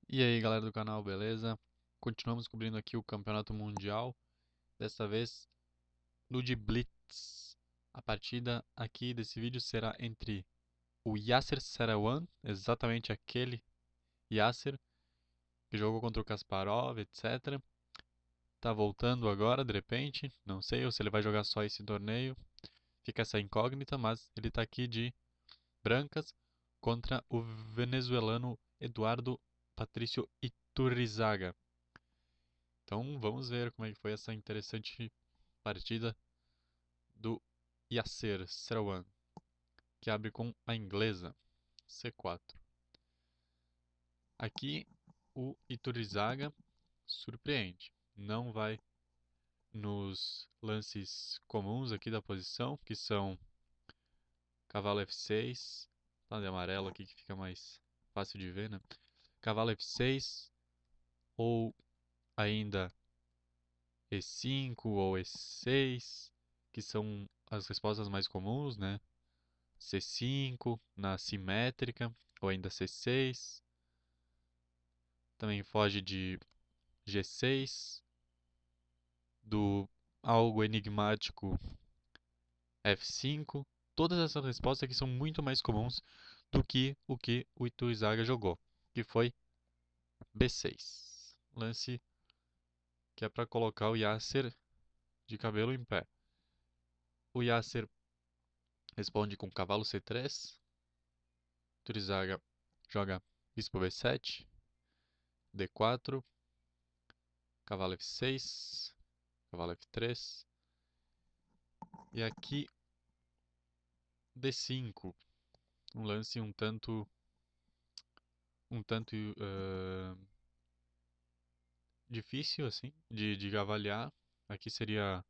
E aí, galera do canal, beleza? Continuamos cobrindo aqui o Campeonato Mundial, dessa vez no de Blitz. A partida aqui desse vídeo será entre o Yasser Seirawan, exatamente aquele Yasser que jogou contra o Kasparov, etc. Tá voltando agora, de repente, não sei ou se ele vai jogar só esse torneio. Fica essa incógnita, mas ele tá aqui de brancas contra o venezuelano Eduardo Patrício Iturrizaga. Então vamos ver como é que foi essa interessante partida do Yasser Seirawan, que abre com a inglesa C4. Aqui o Iturrizaga surpreende, não vai nos lances comuns aqui da posição, que são cavalo F6, tá de amarelo aqui que fica mais fácil de ver, né? Cavalo F6 ou ainda E5 ou E6, que são as respostas mais comuns, né? C5 na simétrica, ou ainda C6. Também foge de G6, do algo enigmático F5. Todas essas respostas aqui são muito mais comuns do que o Ituizaga jogou, que foi B6. Lance que é para colocar o Yasser de cabelo em pé. O Yasser responde com cavalo C3. Ituizaga joga bispo B7, D4, cavalo F6, cavalo F3. E aqui D5, um lance um tanto difícil assim de avaliar. Aqui seria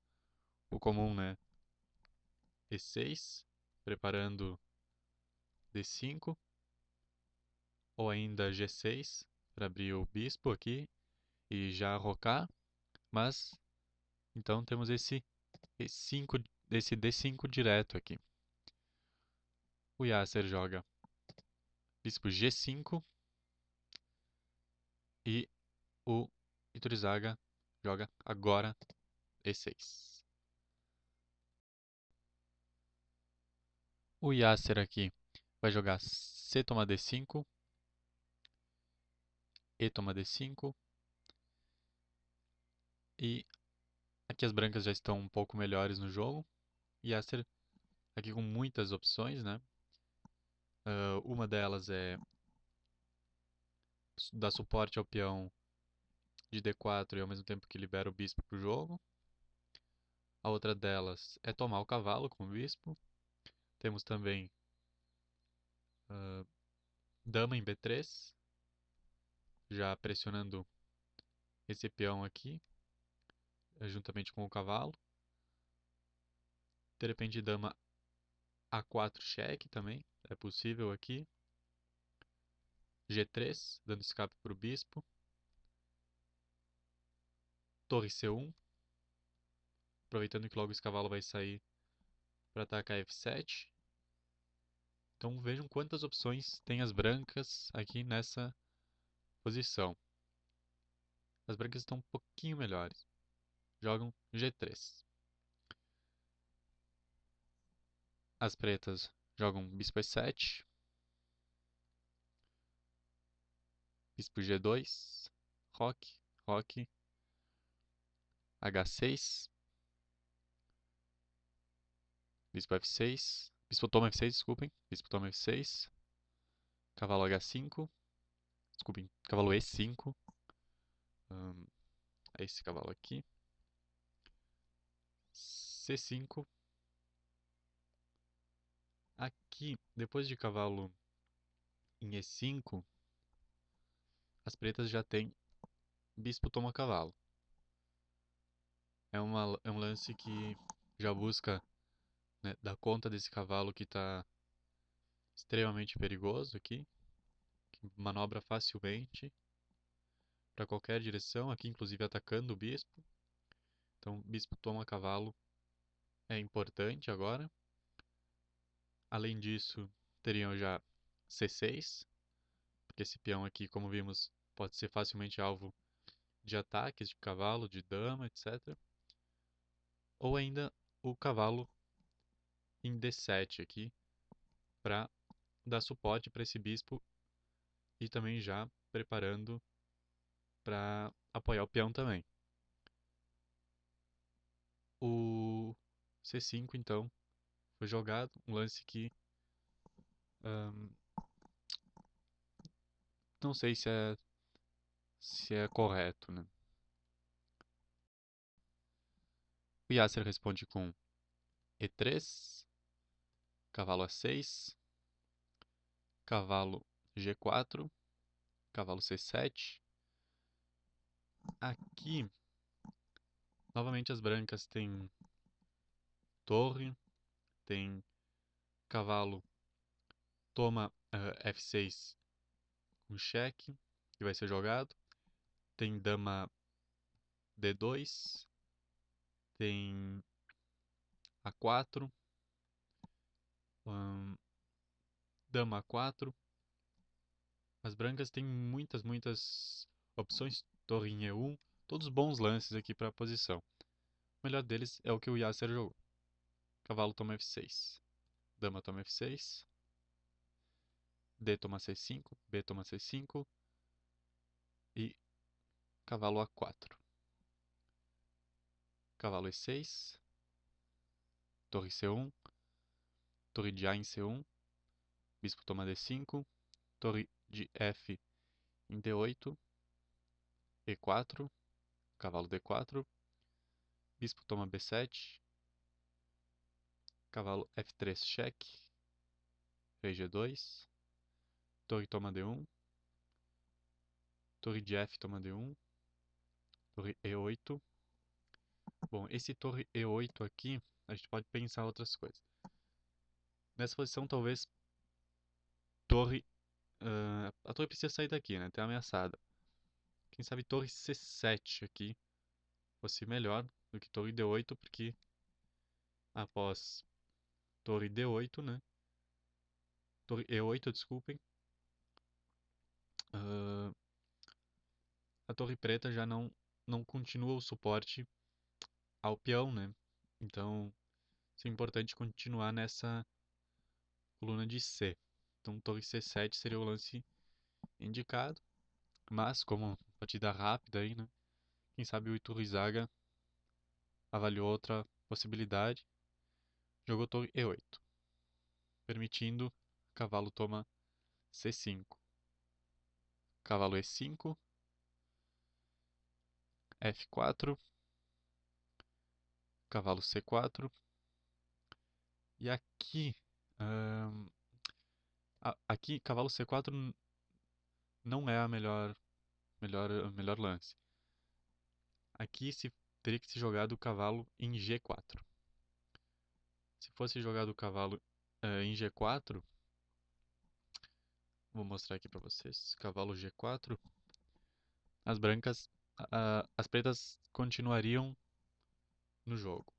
o comum, né? E6, preparando D5, ou ainda G6 para abrir o bispo aqui e já arrocar. Mas então temos esse D5 direto aqui. O Yasser joga bispo G5 e o Iturrizaga joga agora E6. O Yasser aqui vai jogar C toma D5, E toma D5 e aqui as brancas já estão um pouco melhores no jogo. Yasser aqui com muitas opções, né? Uma delas é dar suporte ao peão de D4 e ao mesmo tempo que libera o bispo para o jogo. A outra delas é tomar o cavalo com o bispo. Temos também dama em B3, já pressionando esse peão aqui, juntamente com o cavalo. De repente, dama A4 cheque também, é possível aqui. G3, dando escape para o bispo. Torre C1, aproveitando que logo esse cavalo vai sair para atacar F7. Então vejam quantas opções tem as brancas aqui nessa posição. As brancas estão um pouquinho melhores. Jogam G3. As pretas jogam bispo E7, bispo G2, roque, roque, H6, bispo F6, bispo toma F6, desculpem, bispo toma F6, cavalo H5, desculpem, cavalo E5, hum, é esse cavalo aqui, C5. Aqui, depois de cavalo em E5, as pretas já têm bispo toma cavalo. É um lance que já busca, né, dar conta desse cavalo que está extremamente perigoso aqui, que manobra facilmente para qualquer direção, aqui inclusive atacando o bispo. Então, bispo toma cavalo é importante agora. Além disso, teriam já C6, porque esse peão aqui, como vimos, pode ser facilmente alvo de ataques de cavalo, de dama, etc. Ou ainda o cavalo em D7 aqui, para dar suporte para esse bispo e também já preparando para apoiar o peão também. O C5 então foi jogado, um lance que ahn, não sei se é correto, né? O Yasser responde com E3, cavalo A6, cavalo G4, cavalo C7. Aqui, novamente as brancas têm torre, tem cavalo toma F6 com cheque, que vai ser jogado. Tem dama D2, tem A4, hum, dama A4. As brancas têm muitas opções. Torre em E1, todos bons lances aqui para a posição. O melhor deles é o que o Yasser jogou. Cavalo toma F6, dama toma F6, D toma C5, B toma C5 e cavalo A4. Cavalo E6, torre C1, torre de A em C1, bispo toma D5, torre de F em D8, E4, cavalo D4, bispo toma B7, cavalo F3 cheque, rei G2, torre toma D1, torre de F toma D1, torre E8. Bom, esse torre E8 aqui, a gente pode pensar outras coisas. Nessa posição, talvez torre... a torre precisa sair daqui, né? Tá ameaçada. Quem sabe torre C7 aqui fosse melhor do que torre D8, porque após torre D8, né? Torre E8, desculpem. ah, a torre preta já não continua o suporte ao peão, né? Então, isso é importante continuar nessa coluna de C. Então, torre C7 seria o lance indicado. Mas, como partida rápida aí, né? Quem sabe o Iturrizaga avaliou outra possibilidade. Jogou torre E8, permitindo cavalo toma C5. Cavalo E5, F4, cavalo C4. E aqui, ahn, aqui cavalo C4 não é a melhor lance. Aqui teria que se jogar do cavalo em G4. Se fosse jogado o cavalo em G4, vou mostrar aqui para vocês. Cavalo G4, as brancas, as pretas continuariam no jogo.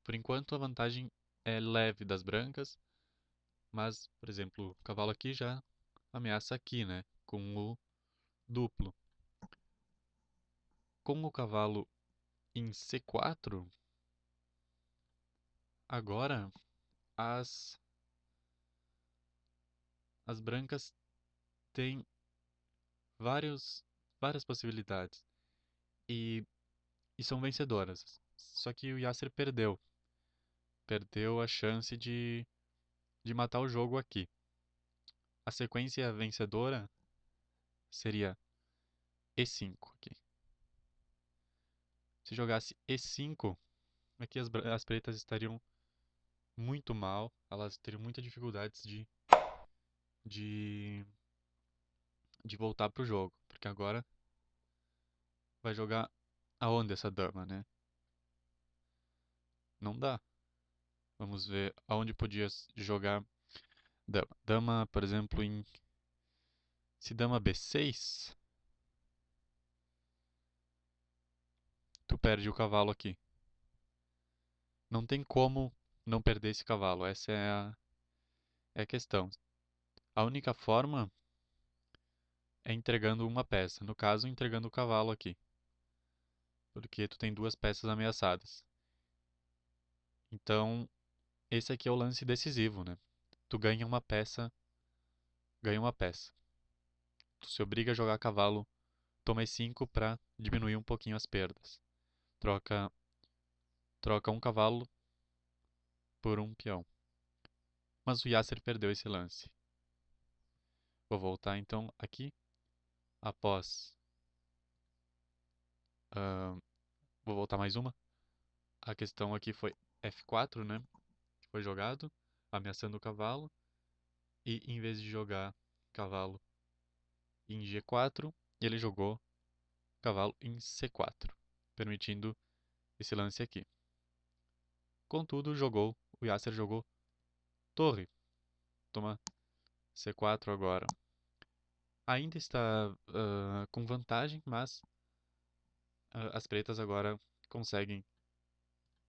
Por enquanto a vantagem é leve das brancas, mas, por exemplo, o cavalo aqui já ameaça aqui, né? Com o duplo. Com o cavalo em C4, agora as, as brancas têm várias possibilidades e, e são vencedoras. Só que o Yasser perdeu. Perdeu a chance de matar o jogo aqui. A sequência vencedora seria E5 aqui. Se jogasse E5, aqui as pretas estariam muito mal, elas teriam muitas dificuldades de, de voltar pro jogo, porque agora vai jogar aonde essa dama, né? Não dá. Vamos ver aonde podia jogar dama. Dama, por exemplo, se dama B6, tu perde o cavalo aqui. Não tem como não perder esse cavalo, essa é a questão. A única forma é entregando uma peça. No caso, entregando o cavalo aqui. Porque tu tem duas peças ameaçadas. Então, esse aqui é o lance decisivo, né? Tu ganha uma peça. Tu se obriga a jogar cavalo, toma E5 para diminuir um pouquinho as perdas. Troca, troca um cavalo por um peão. Mas o Yasser perdeu esse lance. Vou voltar então aqui. Após. ah, Vou voltar mais uma. A questão aqui foi F4, né? Que foi jogado, ameaçando o cavalo. E em vez de jogar cavalo em G4, ele jogou cavalo em C4, permitindo esse lance aqui. Contudo, o Yasser jogou torre. Toma C4 agora. Ainda está com vantagem, mas as pretas agora conseguem.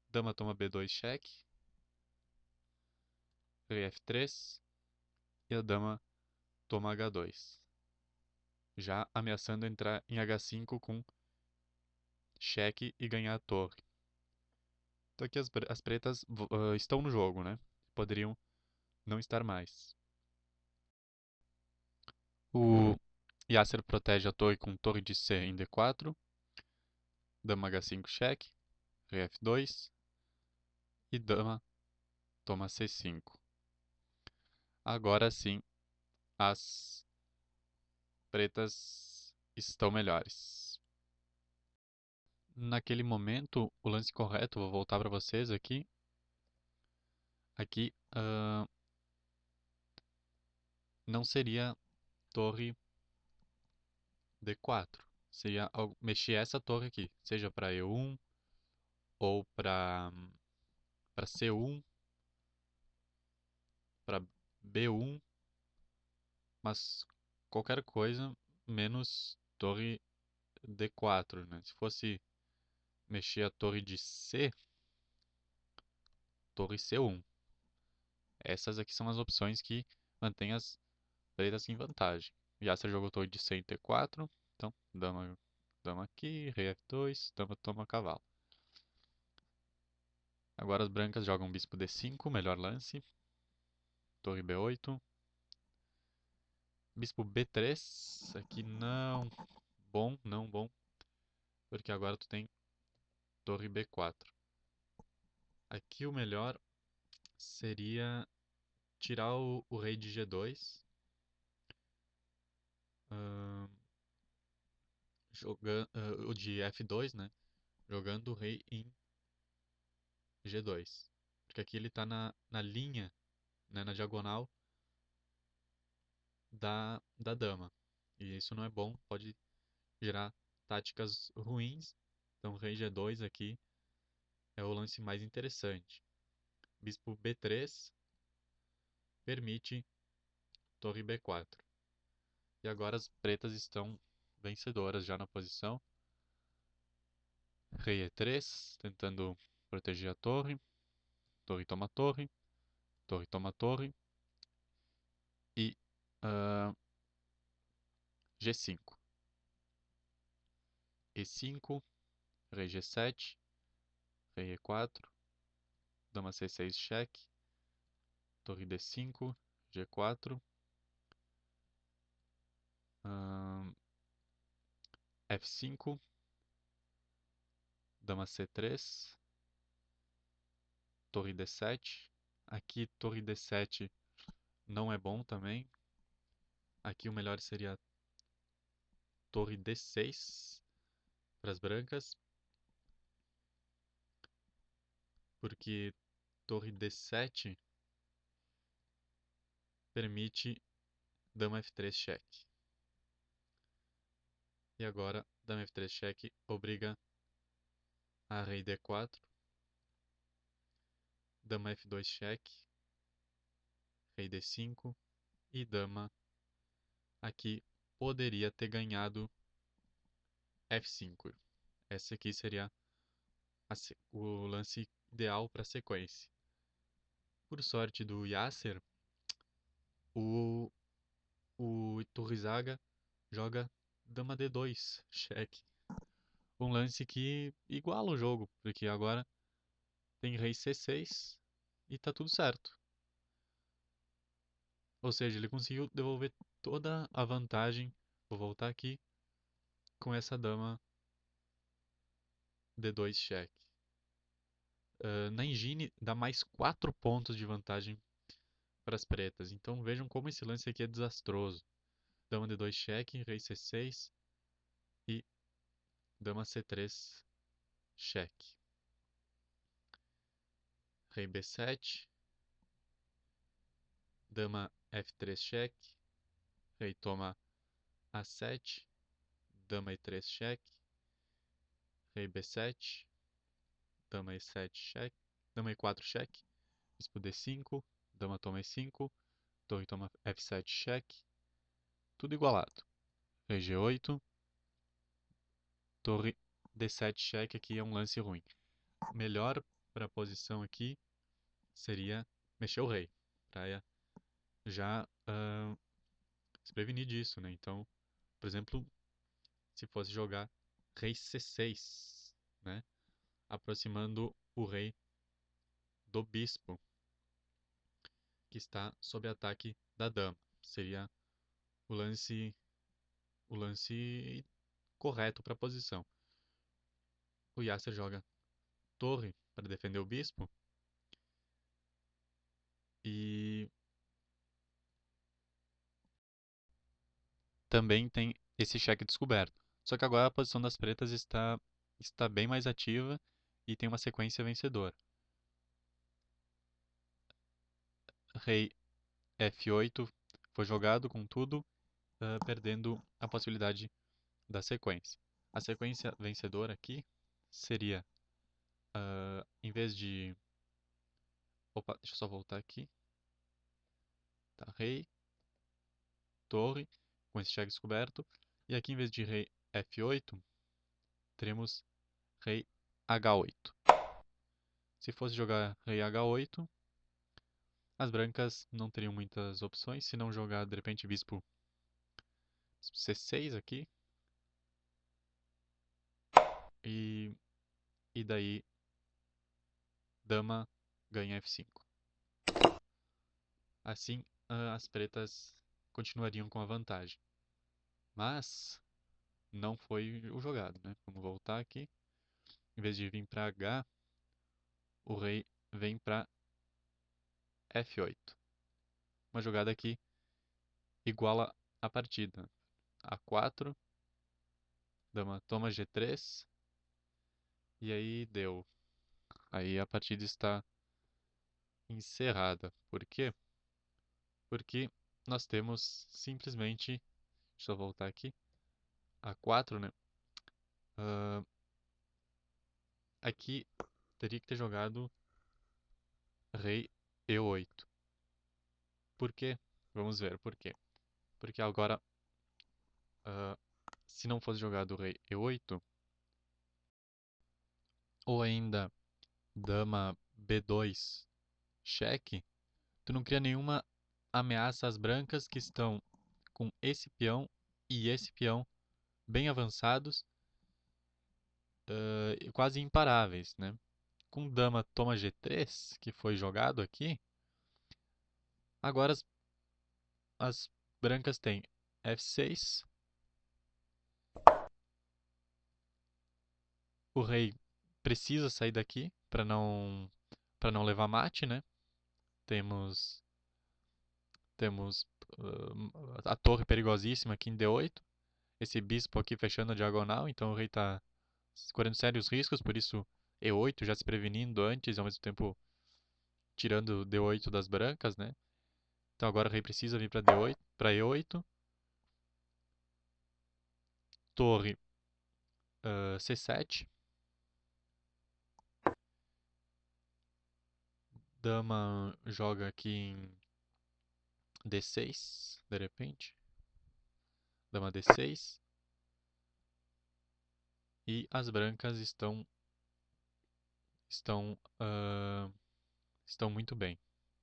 Dama toma B2 cheque, rei F3 e a dama toma H2. Já ameaçando entrar em H5 com cheque e ganhar a torre. Então aqui as pretas estão no jogo, né? Poderiam não estar mais. O Yasser protege a torre com torre de C em D4, dama H5 cheque, rei F2 e dama toma C5. Agora sim, as pretas estão melhores. Naquele momento, o lance correto, vou voltar para vocês aqui. Aqui não seria torre D4. Seria mexer essa torre aqui, seja para E1 ou para C1, para B1, mas qualquer coisa menos torre D4, né? Se fosse mexer a torre de C, torre C1. Essas aqui são as opções que mantêm as pretas em vantagem. Já você jogou torre de C em T4, então dama aqui, rei F2, dama toma cavalo. Agora as brancas jogam bispo D5, melhor lance. Torre B8. Bispo B3, aqui não bom, não bom, porque agora tu tem torre B4. Aqui o melhor seria tirar o rei de G2, ahn, o de F2, né? Jogando o rei em G2. Porque aqui ele está na linha, né, na diagonal da dama. E isso não é bom, pode gerar táticas ruins. Então, rei G2 aqui é o lance mais interessante. Bispo B3 permite torre B4. E agora as pretas estão vencedoras já na posição. Rei E3, tentando proteger a torre. Torre toma torre. Torre toma torre. E G5. E5, rei G7, rei E4, dama C6 cheque, torre D5, G4, F5, dama C3, torre D7. Aqui torre D7 não é bom também. Aqui o melhor seria torre D6 para as brancas, porque torre D7 permite dama F3 cheque. E agora dama F3 cheque obriga a rei D4, dama F2 cheque, rei D5 e dama aqui poderia ter ganhado F5. Esse aqui seria o lance ideal para a sequência. Por sorte do Yasser, o Iturrizaga joga dama D2, cheque. Um lance que iguala o jogo, porque agora tem rei C6 e tá tudo certo. Ou seja, ele conseguiu devolver toda a vantagem. Vou voltar aqui com essa dama D2 cheque. Na engine dá mais 4 pontos de vantagem para as pretas. Então vejam como esse lance aqui é desastroso. Dama D2 cheque, rei C6 e dama C3 cheque. Rei B7, dama F3 cheque, rei toma A7, dama E3 cheque, rei B7, dama E7 cheque, dama E4 cheque, bispo D5, dama toma E5, torre toma F7 cheque, tudo igualado. Rei G8, torre D7 cheque, aqui é um lance ruim. Melhor para a posição aqui seria mexer o rei, para já se prevenir disso, né? Então, por exemplo, se fosse jogar rei C6, né? Aproximando o rei do bispo, que está sob ataque da dama. Seria o lance, o lance correto para a posição. O Yasser joga torre para defender o bispo e também tem esse cheque descoberto. Só que agora a posição das pretas está bem mais ativa e tem uma sequência vencedora. Rei F8 foi jogado com tudo, perdendo a possibilidade da sequência. A sequência vencedora aqui seria, em vez de... Opa, deixa eu só voltar aqui. Tá, rei, torre, com esse cheque descoberto. E aqui, em vez de rei F8, teremos rei H8. Se fosse jogar rei H8, as brancas não teriam muitas opções, se não jogar, de repente, bispo C6 aqui. E, e daí, dama ganha F5. Assim, as pretas continuariam com a vantagem. Mas não foi o jogado, né? Vamos voltar aqui. Em vez de vir para H, o rei vem para F8. Uma jogada aqui iguala a partida. A4, dama toma G3, e aí deu. Aí a partida está encerrada. Por quê? Porque nós temos simplesmente, deixa eu voltar aqui, A4, né? Ah, aqui teria que ter jogado rei E8. Por quê? Vamos ver por quê. Porque agora, ah, se não fosse jogado o rei E8, ou ainda dama B2 cheque, tu não cria nenhuma ameaça às brancas que estão com esse peão e esse peão bem avançados, e quase imparáveis, né? Com dama toma G3, que foi jogado aqui, agora as brancas têm F6, o rei precisa sair daqui para não levar mate, né? Temos temos a torre perigosíssima aqui em D8, esse bispo aqui fechando a diagonal, então o rei está correndo sérios riscos, por isso E8 já se prevenindo antes e ao mesmo tempo tirando D8 das brancas, né? Então agora o rei precisa vir para D8, para E8, torre C7, dama joga aqui em D6, de repente, dama D6, e as brancas estão estão muito bem.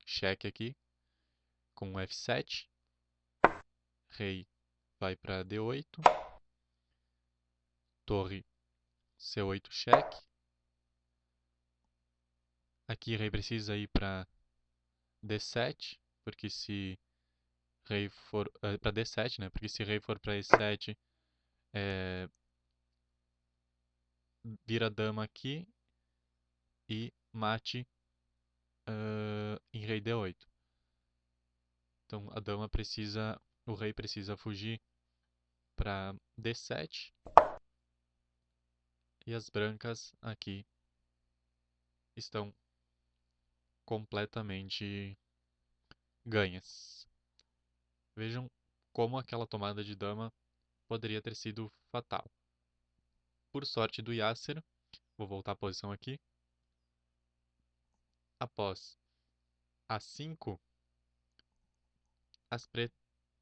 Cheque aqui com F7, rei vai para D8, torre C8 cheque. Aqui rei precisa ir para D7, porque se rei for para D7, né? Porque se rei for para E7, é, vira dama aqui e mate em rei D8. Então a dama precisa, o rei precisa fugir para D7 e as brancas aqui estão completamente ganhas. Vejam como aquela tomada de dama poderia ter sido fatal. Por sorte do Yasser, vou voltar à posição aqui. Após A5, as, pre...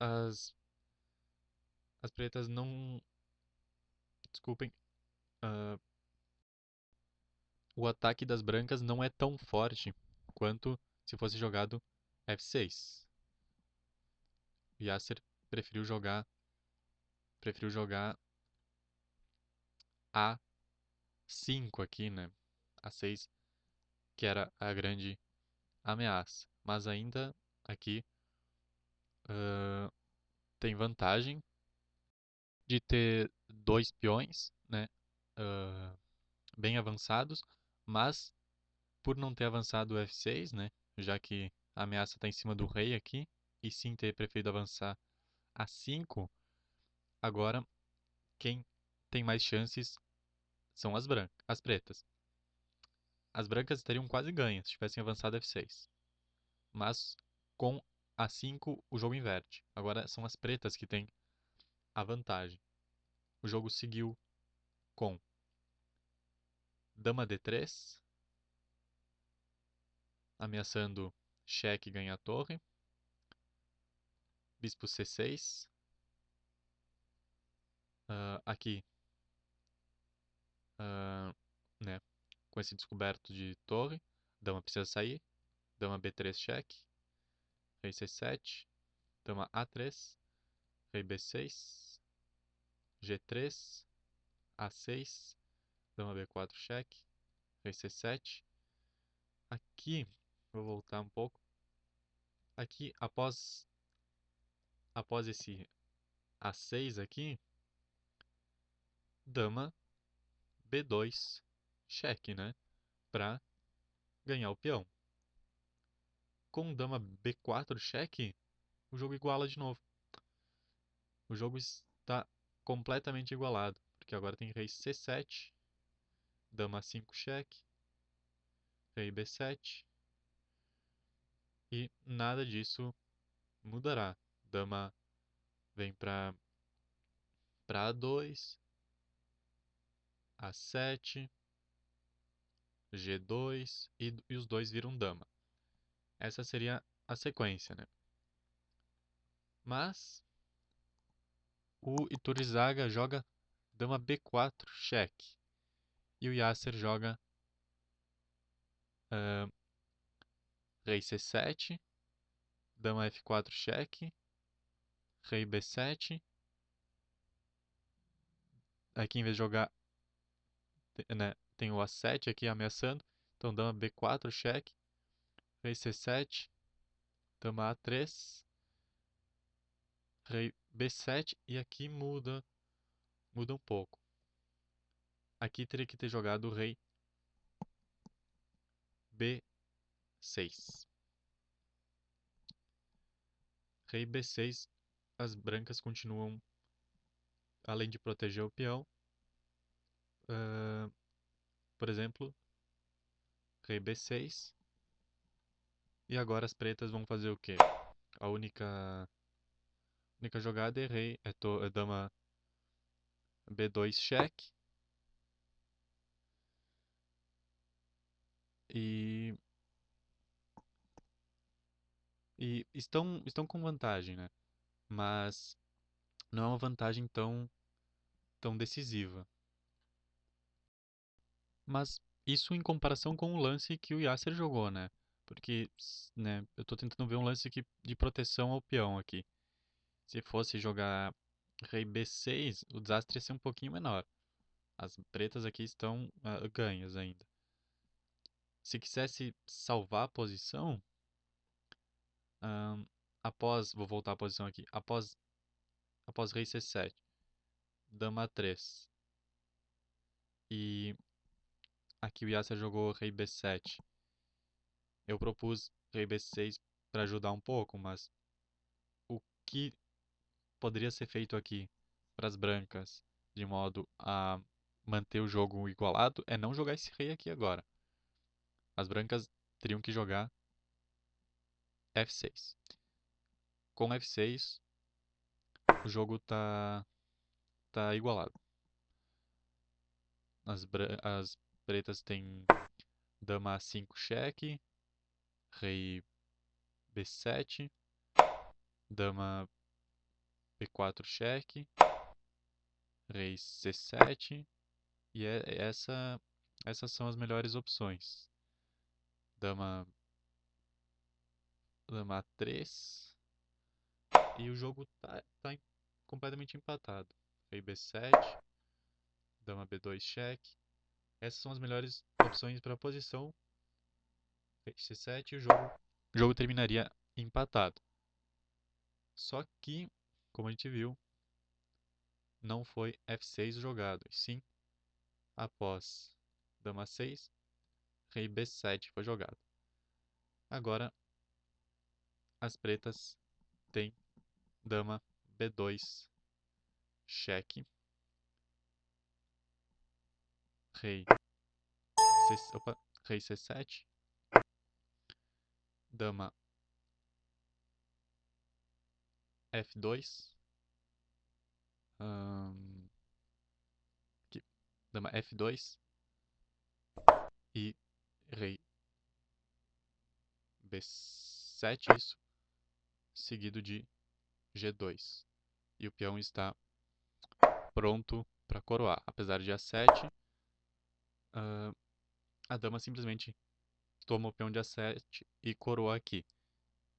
as... as pretas não. Desculpem. ah, o ataque das brancas não é tão forte quanto se fosse jogado F6. O Yasser preferiu jogar A5 aqui, né? A6, que era a grande ameaça. Mas ainda aqui ah, tem vantagem de ter dois peões, né? ah, bem avançados, mas por não ter avançado o F6, né? Já que a ameaça está em cima do rei aqui, e sim ter preferido avançar A5, agora quem tem mais chances são as pretas. As brancas estariam quase ganhas se tivessem avançado F6. Mas com A5 o jogo inverte. Agora são as pretas que têm a vantagem. O jogo seguiu com Dama D3, ameaçando cheque e ganhar a torre. Bispo C6. Aqui, ah, né, com esse descoberto de torre, dama precisa sair. Dama B3 cheque. Rei C7. Dama A3. Rei B6. G3. A6. Dama B4 cheque. Rei C7. Aqui, vou voltar um pouco. Aqui, após esse A6 aqui, dama B2 cheque, né? Para ganhar o peão. Com dama B4 cheque, o jogo iguala de novo. O jogo está completamente igualado, porque agora tem rei C7, dama 5 cheque, rei B7 e nada disso mudará. Dama vem para A2, A7, G2 e os dois viram dama. Essa seria a sequência, né? Mas o Iturrizaga joga dama B4 cheque e o Yasser joga ah, rei C7, dama F4 cheque, rei B7. Aqui em vez de jogar, né, tem o A7 aqui ameaçando. Então dama B4 cheque, rei C7, dama A3, rei B7 e aqui muda um pouco. Aqui teria que ter jogado o rei B6. Rei B6, as brancas continuam, além de proteger o peão, ah, por exemplo, rei B6. E agora as pretas vão fazer o quê? A única jogada é é dama B2 cheque. E, e estão com vantagem, né? Mas não é uma vantagem tão decisiva. Mas isso em comparação com o lance que o Yasser jogou, né? Porque, né, eu tô tentando ver um lance aqui de proteção ao peão aqui. Se fosse jogar Rei B6, o desastre ia ser um pouquinho menor. As pretas aqui estão ganhas ainda. Se quisesse salvar a posição, ahn, vou voltar à posição aqui. Após rei C7, dama A3. E aqui o Yasser jogou rei B7. Eu propus rei B6 para ajudar um pouco, mas o que poderia ser feito aqui para as brancas, de modo a manter o jogo igualado, é não jogar esse rei aqui agora. As brancas teriam que jogar F6. Com F6, o jogo tá igualado. As pretas têm dama A5 cheque, rei B7, dama B4 cheque, rei C7, e essas são as melhores opções. Dama, dama A3, e o jogo tá completamente empatado. Rei B7, dama B2 cheque. Essas são as melhores opções para a posição. Rei C7 e o jogo terminaria empatado. Só que, como a gente viu, não foi F6 jogado, e sim após dama 6, rei B7 foi jogado. Agora as pretas têm dama B2 cheque, rei rei C7, dama F2, aqui, dama F2 e rei B7, isso, seguido de G2. E o peão está pronto para coroar. Apesar de A7, a dama simplesmente toma o peão de A7 e coroa aqui.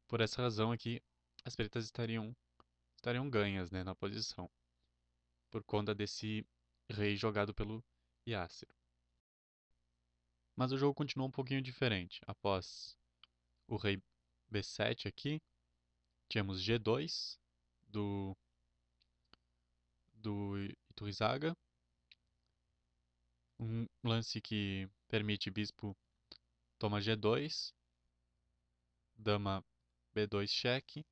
Por essa razão aqui, as pretas estariam ganhas, né, na posição, por conta desse rei jogado pelo Yasser. Mas o jogo continuou um pouquinho diferente. Após o rei B7 aqui, tínhamos G2 do, do Iturrizaga, um lance que permite bispo toma G2, dama B2 cheque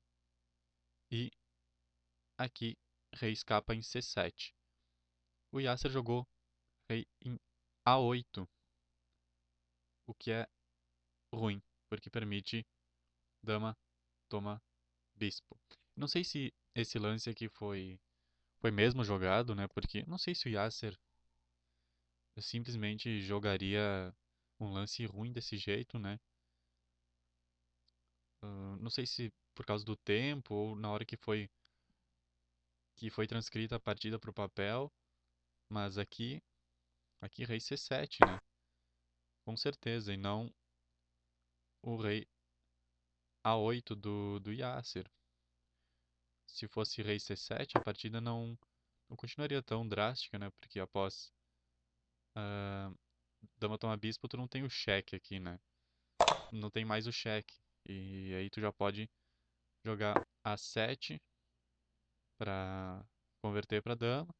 e aqui rei escapa em C7. O Yasser jogou rei em A8, o que é ruim, porque permite dama toma bispo. Não sei se esse lance aqui foi mesmo jogado, né? Porque não sei se o Yasser simplesmente jogaria um lance ruim desse jeito, né? Não sei se por causa do tempo ou na hora que foi transcrita a partida para o papel, mas aqui rei C7, né? Com certeza, e não o rei A8 do Yasser. Se fosse rei C7, a partida não continuaria tão drástica, né? Porque após ah, dama toma bispo, tu não tem o cheque aqui, né? Não tem mais o cheque. E aí tu já pode jogar A7 para converter para dama.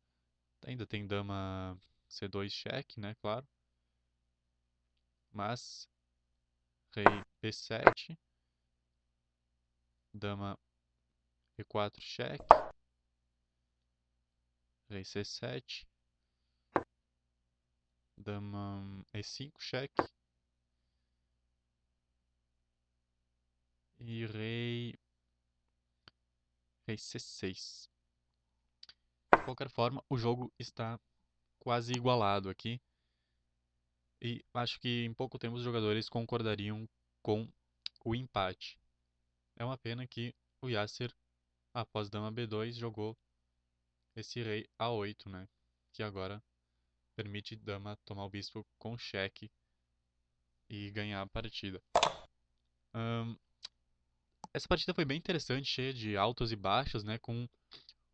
Ainda tem dama C2 cheque, né? Claro. Mas rei B7, dama E4 cheque, rei C7, dama E5 cheque e rei C6. De qualquer forma, o jogo está quase igualado aqui. E acho que em pouco tempo os jogadores concordariam com o empate. É uma pena que o Yasser, após dama B2, jogou esse rei A8, né? Que agora permite dama tomar o bispo com cheque e ganhar a partida. Essa partida foi bem interessante, cheia de altos e baixos, né? Com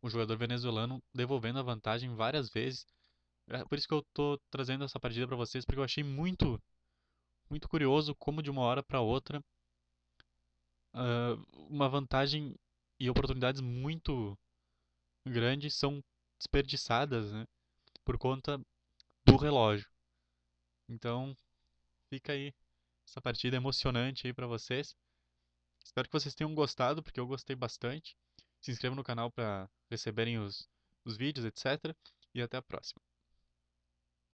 o jogador venezuelano devolvendo a vantagem várias vezes. É por isso que eu tô trazendo essa partida pra vocês, porque eu achei muito curioso como de uma hora pra outra uma vantagem e oportunidades muito grandes são desperdiçadas, né, por conta do relógio. Então, fica aí essa partida emocionante aí pra vocês. Espero que vocês tenham gostado, porque eu gostei bastante. Se inscrevam no canal para receberem os vídeos, etc. E até a próxima.